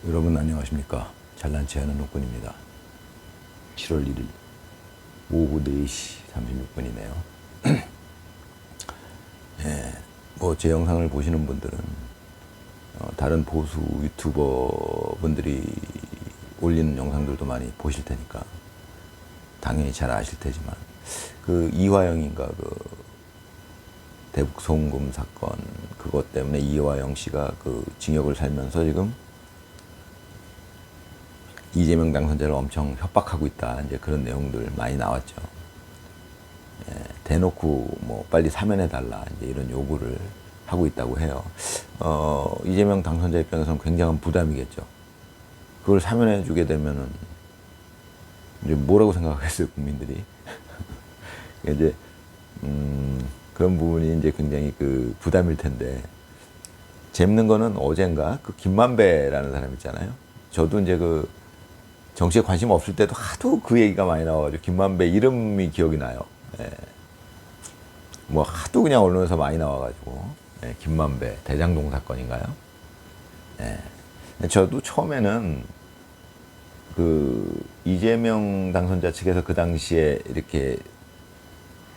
여러분 안녕하십니까. 잘난체 하는 옥군입니다. 7월 1일 오후 4시 36분이네요. 예, 뭐 제 영상을 보시는 분들은 다른 보수 유튜버 분들이 올리는 영상들도 많이 보실 테니까 당연히 잘 아실 테지만 그 이화영인가 그 대북 송금 사건 그것 때문에 이화영 씨가 그 징역을 살면서 지금 이재명 당선자를 엄청 협박하고 있다. 이제 그런 내용들 많이 나왔죠. 예, 대놓고 뭐 빨리 사면해달라. 이제 이런 요구를 하고 있다고 해요. 이재명 당선자 입장에서는 굉장한 부담이겠죠. 그걸 사면해주게 되면은 이제 뭐라고 생각하겠어요, 국민들이. 이제 그런 부분이 이제 굉장히 그 부담일 텐데 재밌는 거는 어젠가 그 김만배라는 사람 있잖아요. 저도 이제 그 정치에 관심 없을 때도 하도 그 얘기가 많이 나와가지고 김만배 이름이 기억이 나요. 예. 뭐 하도 그냥 언론에서 많이 나와가지고 예. 김만배 대장동 사건인가요? 예. 저도 처음에는 그 이재명 당선자 측에서 그 당시에 이렇게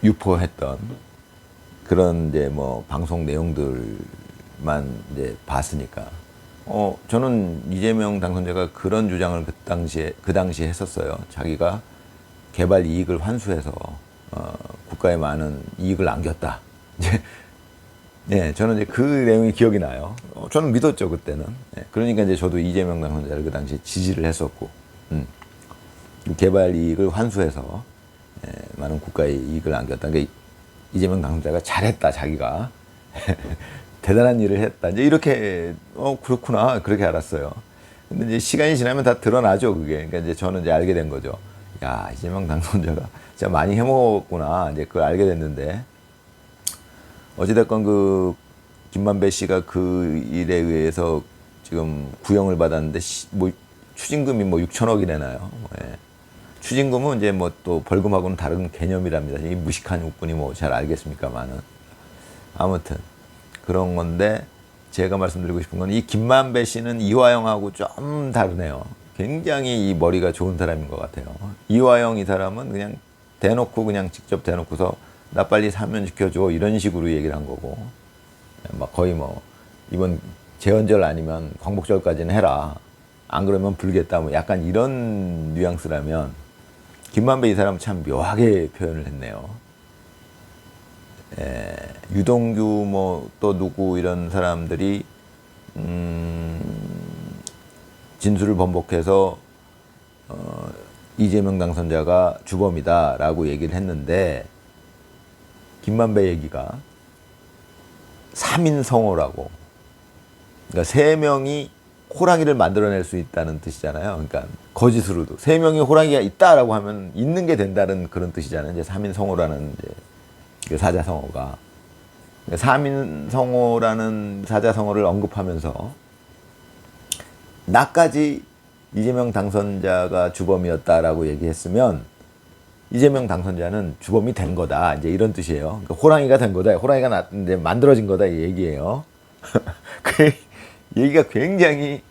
유포했던 그런 이제 뭐 방송 내용들만 이제 봤으니까. 저는 이재명 당선자가 그런 주장을 그 당시에 했었어요. 자기가 개발 이익을 환수해서, 국가에 많은 이익을 안겼다. 이제, 네, 저는 이제 그 내용이 기억이 나요. 저는 믿었죠, 그때는. 네, 그러니까 이제 저도 이재명 당선자를 그 당시에 지지를 했었고, 개발 이익을 환수해서, 많은 국가의 이익을 안겼다. 그러니까 이재명 당선자가 잘했다, 자기가. 대단한 일을 했다. 이제 이렇게, 그렇구나. 그렇게 알았어요. 근데 이제 시간이 지나면 다 드러나죠, 그게. 그러니까 이제 저는 이제 알게 된 거죠. 야, 이재명 당선자가 진짜 많이 해먹었구나. 이제 그걸 알게 됐는데. 어찌됐건 그, 김만배 씨가 그 일에 의해서 지금 구형을 받았는데, 뭐, 추징금이 뭐 6천억이 되나요? 예. 추징금은 이제 뭐 또 벌금하고는 다른 개념이랍니다. 이 무식한 육군이 뭐 잘 알겠습니까만은. 아무튼. 그런 건데 제가 말씀드리고 싶은 건 이 김만배 씨는 이화영하고 좀 다르네요. 굉장히 이 머리가 좋은 사람인 것 같아요. 이화영 이 사람은 그냥 대놓고 그냥 직접 대놓고서 나 빨리 사면시켜줘 이런 식으로 얘기를 한 거고 막 거의 뭐 이번 재헌절 아니면 광복절까지는 해라. 안 그러면 불겠다 뭐 약간 이런 뉘앙스라면 김만배 이 사람은 참 묘하게 표현을 했네요. 유동규 뭐 또 누구 이런 사람들이 진술을 번복해서 이재명 당선자가 주범이다라고 얘기를 했는데 김만배 얘기가 3인성호라고 그러니까 3명이 호랑이를 만들어낼 수 있다는 뜻이잖아요. 그러니까 거짓으로도 3명이 호랑이가 있다라고 하면 있는 게 된다는 그런 뜻이잖아요. 이제 3인성호라는 이제 그 사자성어가 3인성호라는 사자성어를 언급하면서 나까지 이재명 당선자가 주범이었다라고 얘기했으면 이재명 당선자는 주범이 된 거다 이제 이런 뜻이에요. 그러니까 호랑이가 된 거다. 호랑이가 이제 만들어진 거다 이 얘기예요. 그 얘기가 굉장히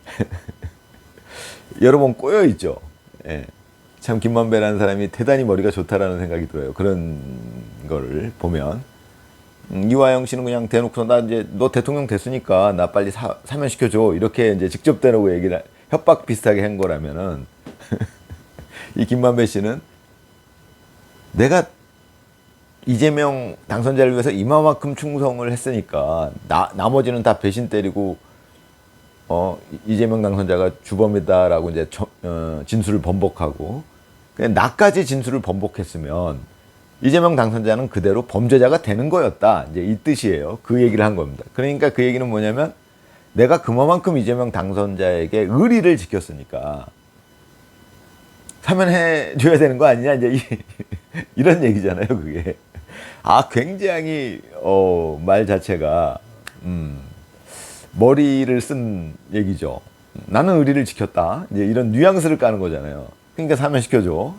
여러 번 꼬여 있죠. 예. 참 김만배라는 사람이 대단히 머리가 좋다라는 생각이 들어요. 그런 거를 보면 이화영 씨는 그냥 대놓고 나 이제 너 대통령 됐으니까 나 빨리 사면시켜줘 이렇게 이제 직접 대놓고 얘기를 협박 비슷하게 한 거라면은 이 김만배 씨는 내가 이재명 당선자를 위해서 이만큼 충성을 했으니까 나머지는 다 배신 때리고 이재명 당선자가 주범이다라고 이제 진술을 번복하고 그냥 나까지 진술을 번복했으면 이재명 당선자는 그대로 범죄자가 되는 거였다. 이제 이 뜻이에요. 그 얘기를 한 겁니다. 그러니까 그 얘기는 뭐냐면 내가 그만큼 이재명 당선자에게 의리를 지켰으니까 사면해 줘야 되는 거 아니냐 이제 이런 얘기잖아요. 그게 굉장히 말 자체가 머리를 쓴 얘기죠. 나는 의리를 지켰다. 이제 이런 뉘앙스를 까는 거잖아요. 그러니까 사면시켜줘.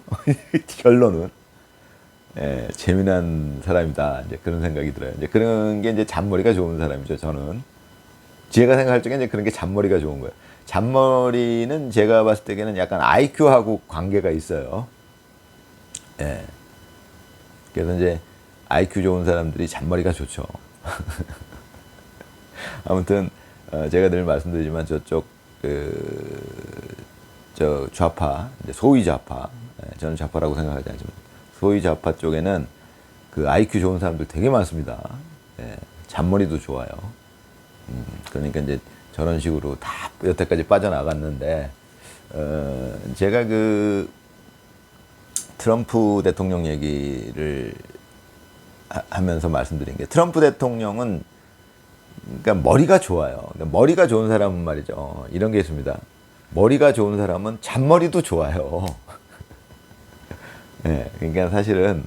결론은. 재미난 사람이다. 이제 그런 생각이 들어요. 이제 그런 게 이제 잔머리가 좋은 사람이죠, 저는. 제가 생각할 적에 이제 그런 게 잔머리가 좋은 거예요. 잔머리는 제가 봤을 때는 약간 IQ하고 관계가 있어요. 예. 그래서 이제 IQ 좋은 사람들이 잔머리가 좋죠. 아무튼 제가 늘 말씀드리지만 저쪽 저 좌파, 소위 좌파, 저는 좌파라고 생각하지 않지만 소위 좌파 쪽에는 그 IQ 좋은 사람들 되게 많습니다. 예, 잔머리도 좋아요. 그러니까 이제 저런 식으로 다 여태까지 빠져나갔는데 제가 그 트럼프 대통령 얘기를 하면서 말씀드린 게 트럼프 대통령은 그러니까 머리가 좋아요. 그러니까 머리가 좋은 사람은 말이죠. 이런 게 있습니다. 머리가 좋은 사람은 잔머리도 좋아요. 네, 그러니까 사실은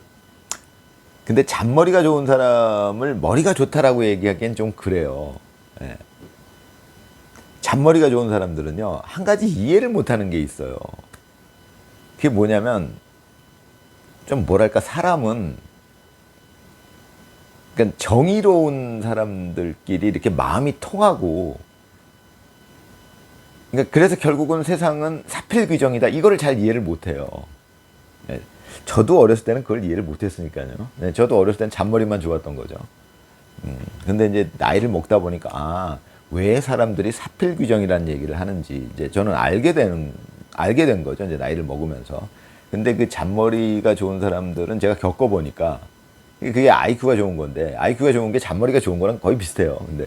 근데 잔머리가 좋은 사람을 머리가 좋다라고 얘기하기엔 좀 그래요. 네. 잔머리가 좋은 사람들은요, 한 가지 이해를 못하는 게 있어요. 그게 뭐냐면 좀 뭐랄까 사람은 그러니까 정의로운 사람들끼리 이렇게 마음이 통하고 그러니까 그래서 결국은 세상은 사필귀정이다. 이거를 잘 이해를 못해요. 네. 저도 어렸을 때는 그걸 이해를 못했으니까요. 네, 저도 어렸을 때는 잔머리만 좋았던 거죠. 근데 이제 나이를 먹다 보니까 왜 사람들이 사필귀정이라는 얘기를 하는지 이제 저는 알게 된 거죠. 이제 나이를 먹으면서. 근데 그 잔머리가 좋은 사람들은 제가 겪어보니까 그게 IQ가 좋은 건데 IQ가 좋은 게 잔머리가 좋은 거랑 거의 비슷해요. 근데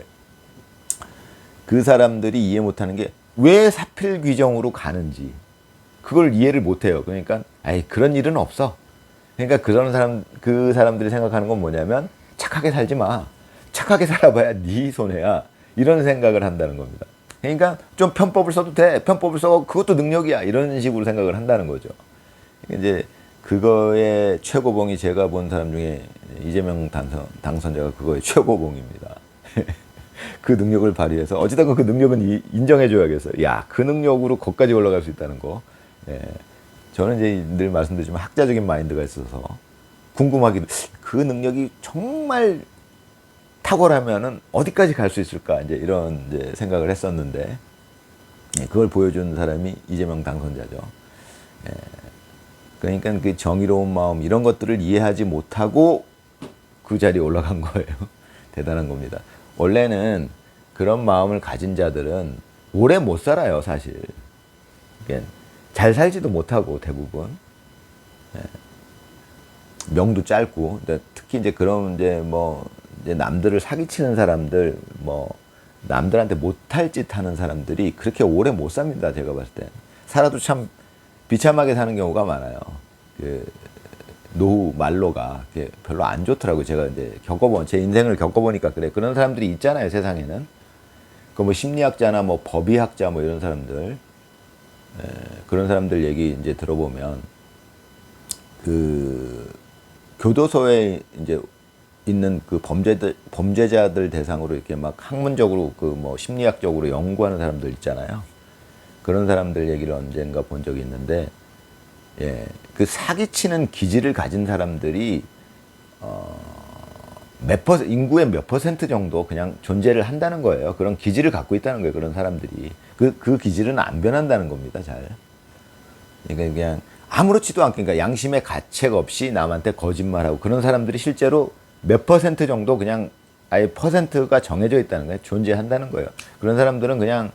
그 사람들이 이해 못하는 게 왜 사필귀정으로 가는지 그걸 이해를 못해요. 그러니까 그런 일은 없어. 그러니까 그 사람들이 생각하는 건 뭐냐면 착하게 살지 마. 착하게 살아봐야 네 손해야. 이런 생각을 한다는 겁니다. 그러니까 좀 편법을 써도 돼. 편법을 써 그것도 능력이야. 이런 식으로 생각을 한다는 거죠. 이제 그거의 최고봉이 제가 본 사람 중에 이재명 당선자가 그거의 최고봉입니다. 그 능력을 발휘해서 어찌됐건 그 능력은 인정해줘야겠어요. 야, 그 능력으로 거기까지 올라갈 수 있다는 거. 예. 저는 이제 늘 말씀드리지만 학자적인 마인드가 있어서 궁금하기도 그 능력이 정말 탁월하면은 어디까지 갈 수 있을까 이제 이런 이제 생각을 했었는데 그걸 보여준 사람이 이재명 당선자죠. 예. 그러니까 그 정의로운 마음 이런 것들을 이해하지 못하고 그 자리에 올라간 거예요. 대단한 겁니다. 원래는 그런 마음을 가진 자들은 오래 못 살아요, 사실. 그러니까 잘 살지도 못하고 대부분. 예. 명도 짧고 특히 이제 그런 이제 이제 남들을 사기치는 사람들 남들한테 못할 짓 하는 사람들이 그렇게 오래 못 삽니다. 제가 봤을 때 살아도 참 비참하게 사는 경우가 많아요. 그 노후 말로가 별로 안 좋더라고요. 제가 이제 제 인생을 겪어보니까 그래. 그런 사람들이 있잖아요, 세상에는. 그 심리학자나 법의학자 이런 사람들. 그런 사람들 얘기 이제 들어보면 그 교도소에 이제 있는 그 범죄자들 대상으로 이렇게 막 학문적으로 심리학적으로 연구하는 사람들 있잖아요. 그런 사람들 얘기를 언젠가 본 적이 있는데, 그 사기치는 기질을 가진 사람들이 인구의 몇 퍼센트 정도 그냥 존재를 한다는 거예요. 그런 기질을 갖고 있다는 거예요. 그런 사람들이 그 기질은 안 변한다는 겁니다. 잘. 그러니까 그냥 아무렇지도 않게 그러니까 양심의 가책 없이 남한테 거짓말하고 그런 사람들이 실제로 몇 퍼센트 정도 그냥 아예 퍼센트가 정해져 있다는 거예요. 존재한다는 거예요. 그런 사람들은 그냥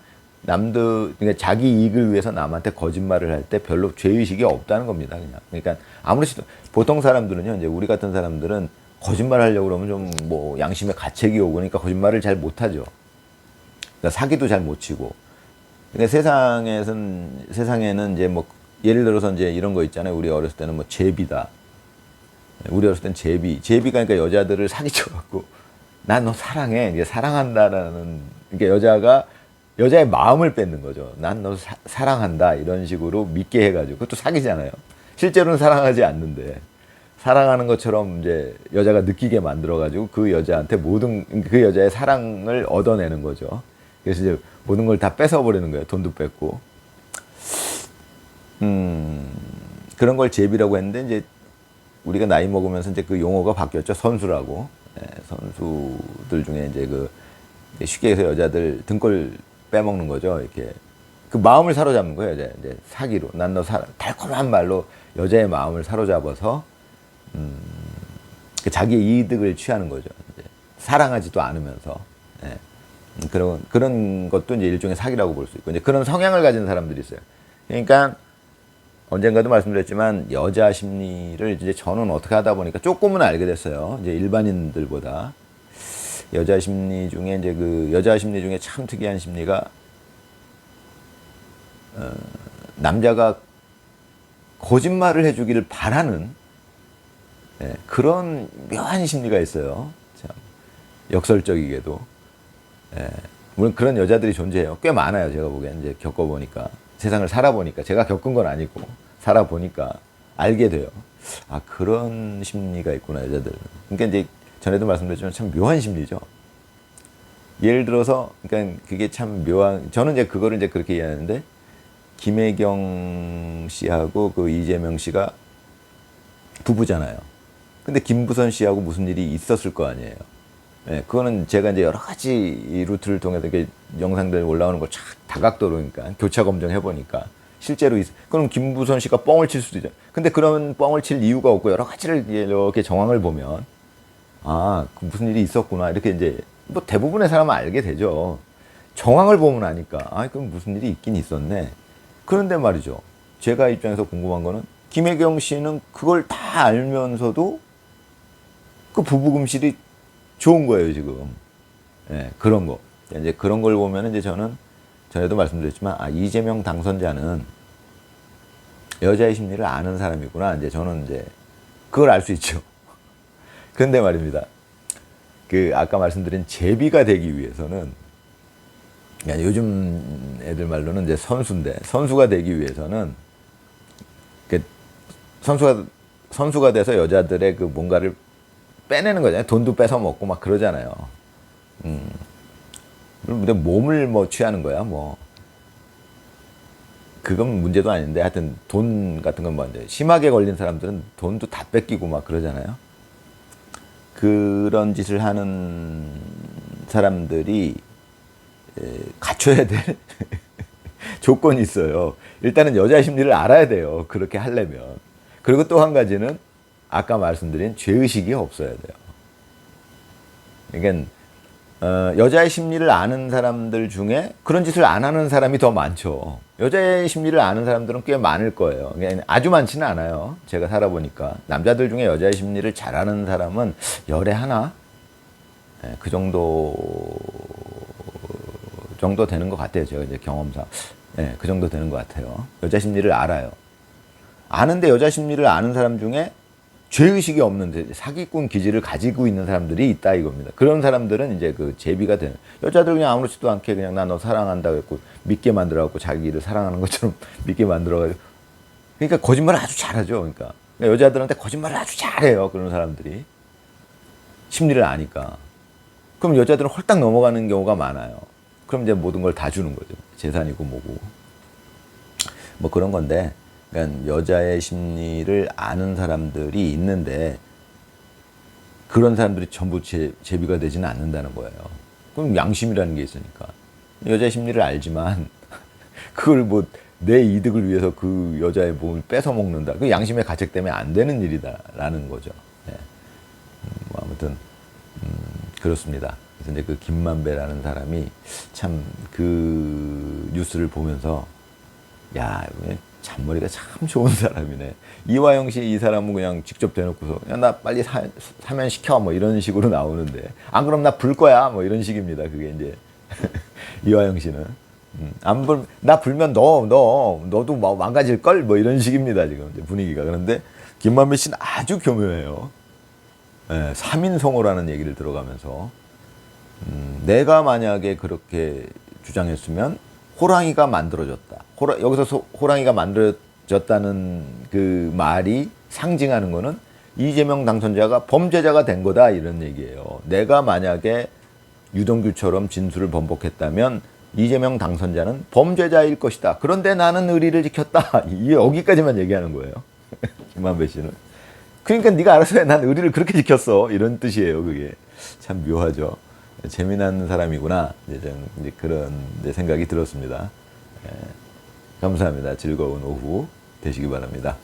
그러니까 자기 이익을 위해서 남한테 거짓말을 할 때 별로 죄의식이 없다는 겁니다. 그냥. 그러니까 아무렇지도 보통 사람들은요, 이제 우리 같은 사람들은 거짓말 하려고 그러면 좀 양심의 가책이 오고 그러니까 거짓말을 잘 못하죠. 그러니까 사기도 잘 못 치고. 그러니까 세상에는 이제 예를 들어서 이제 이런 거 있잖아요. 우리 어렸을 때는 제비다. 우리 어렸을 땐 제비가 그러니까 여자들을 사기쳐갖고 난 너 사랑해. 이게 사랑한다라는 그러니까 여자의 마음을 뺏는 거죠. 난 너 사랑한다 이런 식으로 믿게 해가지고 그것도 사기잖아요. 실제로는 사랑하지 않는데 사랑하는 것처럼 이제 여자가 느끼게 만들어가지고 그 여자한테 그 여자의 사랑을 얻어내는 거죠. 그래서 이제 모든 걸 다 뺏어버리는 거예요. 돈도 뺏고. 그런 걸 제비라고 했는데 이제 우리가 나이 먹으면서 이제 그 용어가 바뀌었죠. 선수라고. 선수들 중에 이제 쉽게 해서 여자들 등골 빼먹는 거죠. 이렇게 그 마음을 사로잡는 거예요. 이제 사기로. 난 너 달콤한 말로 여자의 마음을 사로잡아서 자기의 이득을 취하는 거죠. 이제 사랑하지도 않으면서. 예. 그런 것도 이제 일종의 사기라고 볼 수 있고, 이제 그런 성향을 가진 사람들이 있어요. 그러니까 언젠가도 말씀드렸지만 여자 심리를 이제 저는 어떻게 하다 보니까 조금은 알게 됐어요. 이제 일반인들보다. 여자 심리 중에 이제 그 여자 심리 중에 참 특이한 심리가 남자가 거짓말을 해주기를 바라는, 예, 그런 묘한 심리가 있어요. 참 역설적이게도. 예, 물론 그런 여자들이 존재해요. 꽤 많아요. 제가 보기엔 이제 겪어보니까, 세상을 살아보니까, 제가 겪은 건 아니고 살아보니까 알게 돼요. 아, 그런 심리가 있구나, 여자들. 그러니까 이제 전에도 말씀드렸지만 참 묘한 심리죠. 예를 들어서, 그러니까 그게 참 묘한, 저는 이제 그거를 이제 그렇게 이해하는데, 김혜경 씨하고 그 이재명 씨가 부부잖아요. 근데 김부선 씨하고 무슨 일이 있었을 거 아니에요. 예, 그거는 제가 이제 여러 가지 루트를 통해서 이렇게 영상들 올라오는 걸 다각도로니까 교차 검증해 보니까 실제로 그럼 김부선 씨가 뻥을 칠 수도 있죠. 근데 그런 뻥을 칠 이유가 없고 여러 가지를 이렇게 정황을 보면, 아, 그 무슨 일이 있었구나, 이렇게 이제 뭐 대부분의 사람은 알게 되죠. 정황을 보면 아니까, 아, 그럼 무슨 일이 있긴 있었네. 그런데 말이죠, 제가 입장에서 궁금한 거는 김혜경 씨는 그걸 다 알면서도 그 부부금실이 좋은 거예요, 지금. 예, 그런 거. 이제 그런 걸 보면 이제 저는 전에도 말씀드렸지만, 아, 이재명 당선자는 여자의 심리를 아는 사람이구나. 이제 저는 이제 그걸 알 수 있죠. 그런데 말입니다. 그 아까 말씀드린 제비가 되기 위해서는, 그러니까 요즘 애들 말로는 이제 선수가 되기 위해서는, 그 선수가 돼서 여자들의 그 뭔가를 빼내는 거잖아요. 돈도 뺏어 먹고 막 그러잖아요. 근데 몸을 뭐 취하는 거야, 뭐. 그건 문제도 아닌데, 하여튼 돈 같은 건 뭐, 심하게 걸린 사람들은 돈도 다 뺏기고 막 그러잖아요. 그런 짓을 하는 사람들이 갖춰야 될 조건이 있어요. 일단은 여자 심리를 알아야 돼요. 그렇게 하려면. 그리고 또 한 가지는 아까 말씀드린 죄의식이 없어야 돼요. 그러니까 여자의 심리를 아는 사람들 중에 그런 짓을 안 하는 사람이 더 많죠. 여자의 심리를 아는 사람들은 꽤 많을 거예요. 그러니까 아주 많지는 않아요. 제가 살아보니까. 남자들 중에 여자의 심리를 잘 아는 사람은 열에 하나? 네, 그 정도 되는 것 같아요. 제가 이제 경험상. 네, 그 정도 되는 것 같아요. 여자 심리를 알아요. 아는데 여자 심리를 아는 사람 중에 죄의식이 없는 사기꾼 기질을 가지고 있는 사람들이 있다 이겁니다. 그런 사람들은 이제 그 제비가 되는, 여자들 그냥 아무렇지도 않게 그냥 나 너 사랑한다고 했고 믿게 만들어갖고 자기를 사랑하는 것처럼 믿게 만들어가지고, 그러니까 거짓말을 아주 잘하죠. 그러니까 여자들한테 거짓말을 아주 잘해요. 그런 사람들이 심리를 아니까. 그럼 여자들은 홀딱 넘어가는 경우가 많아요. 그럼 이제 모든 걸 다 주는 거죠. 재산이고 뭐고 뭐 그런 건데, 그러니까 여자의 심리를 아는 사람들이 있는데 그런 사람들이 전부 제비가 되지는 않는다는 거예요. 그럼 양심이라는 게 있으니까. 여자의 심리를 알지만 그걸 뭐 내 이득을 위해서 그 여자의 몸을 뺏어 먹는다. 그 양심의 가책 때문에 안 되는 일이다라는 거죠. 네. 뭐 아무튼 그렇습니다. 그래서 이제 그 김만배라는 사람이 참 그 뉴스를 보면서, 야, 잔머리가 참 좋은 사람이네. 이화영 씨 이 사람은 그냥 직접 대놓고서 야, 나 빨리 사면 시켜 뭐 이런 식으로 나오는데, 안 그럼 나 불 거야 뭐 이런 식입니다. 그게 이제 이화영 씨는 나 불면 너도 뭐 망가질 걸 뭐 이런 식입니다. 지금 이제 분위기가. 그런데 김만배 씨는 아주 교묘해요. 예, 3인성호라는 얘기를 들어가면서 내가 만약에 그렇게 주장했으면 호랑이가 만들어졌다. 여기서 호랑이가 만들어졌다는 그 말이 상징하는 거는 이재명 당선자가 범죄자가 된 거다 이런 얘기예요. 내가 만약에 유동규처럼 진술을 번복했다면 이재명 당선자는 범죄자일 것이다. 그런데 나는 의리를 지켰다. 여기까지만 얘기하는 거예요. 김만배 씨는. 그러니까 네가 알아서 해. 난 의리를 그렇게 지켰어. 이런 뜻이에요. 그게 참 묘하죠. 재미난 사람이구나. 이제 저는 이제 그런 이제 생각이 들었습니다. 예, 감사합니다. 즐거운 오후 되시기 바랍니다.